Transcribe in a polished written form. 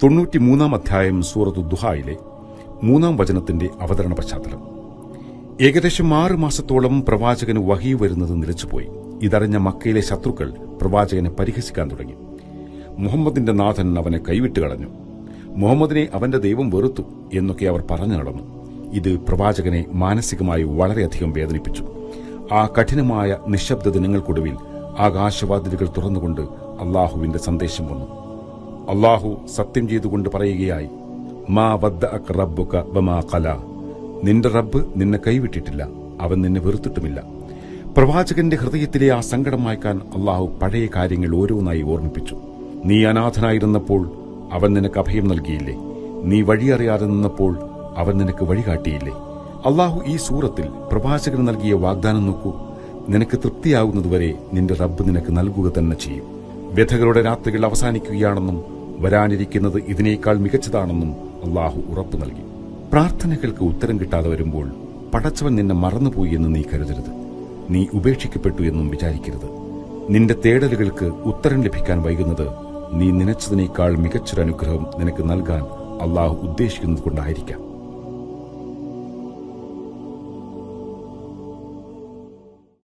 93 അധ്യായം സൂറത്തു ദുഹായിലെ 3 വചനത്തിന്റെ അവതരണ പശ്ചാത്തലം. ഏകദേശം 6 മാസത്തോളം പ്രവാചകന് വഹി വരുന്നത് നിലച്ചുപോയി. ഇതറിഞ്ഞ മക്കയിലെ ശത്രുക്കൾ പ്രവാചകനെ പരിഹസിക്കാൻ തുടങ്ങി. മുഹമ്മദിന്റെ നാഥൻ അവനെ കൈവിട്ട് കളഞ്ഞു, മുഹമ്മദിനെ അവന്റെ ദൈവം വെറുത്തു എന്നൊക്കെ അവർ പറഞ്ഞു നടന്നു. ഇത് പ്രവാചകനെ മാനസികമായി വളരെയധികം വേദനിപ്പിച്ചു. ആ കഠിനമായ നിശബ്ദ ദിനങ്ങൾക്കൊടുവിൽ ആകാശവാതിലുകൾ തുറന്നുകൊണ്ട് അള്ളാഹുവിന്റെ സന്ദേശം വന്നു. അള്ളാഹു സത്യം ചെയ്തുകൊണ്ട് പറയുകയായി, മാ വദ്ദഅക റബ്ബുക വമാ ഖലാ, നിന്റെ റബ്ബ് നിന്നെ കൈവിട്ടിട്ടില്ല, അവൻ നിന്നെ വെറുത്തിട്ടുമില്ല. പ്രവാചകന്റെ ഹൃദയത്തിലെ ആ സങ്കടം മായ്ക്കാൻ അള്ളാഹു പഴയ കാര്യങ്ങൾ ഓരോന്നായി ഓർമ്മിപ്പിച്ചു. നീ അനാഥനായിരുന്നപ്പോൾ അവൻ നിനക്ക് അഭയം നൽകിയില്ലേ? നീ വഴിയറിയാതെ നിന്നപ്പോൾ അവൻ നിനക്ക് വഴികാട്ടിയില്ലേ? അള്ളാഹു ഈ സൂറത്തിൽ പ്രവാചകന് നൽകിയ വാഗ്ദാനം നോക്കൂ. നിനക്ക് തൃപ്തിയാകുന്നതുവരെ നിന്റെ റബ്ബ് നിനക്ക് നൽകുക തന്നെ ചെയ്യും. വ്യഥകളുടെ രാത്രികൾ അവസാനിക്കുകയാണെന്നും വരാനിരിക്കുന്നത് ഇതിനേക്കാൾ മികച്ചതാണെന്നും അള്ളാഹു ഉറപ്പു നൽകി. പ്രാർത്ഥനകൾക്ക് ഉത്തരം കിട്ടാതെ വരുമ്പോൾ പടച്ചവൻ നിന്നെ മറന്നുപോയി എന്ന് നീ കരുതരുത്. നീ ഉപേക്ഷിക്കപ്പെട്ടു എന്നും വിചാരിക്കരുത്. നിന്റെ തേടലുകൾക്ക് ഉത്തരം ലഭിക്കാൻ വൈകുന്നത് നീ നനച്ചതിനേക്കാൾ മികച്ചൊരനുഗ്രഹം നിനക്ക് നൽകാൻ അള്ളാഹു ഉദ്ദേശിക്കുന്നത് കൊണ്ടായിരിക്കാം.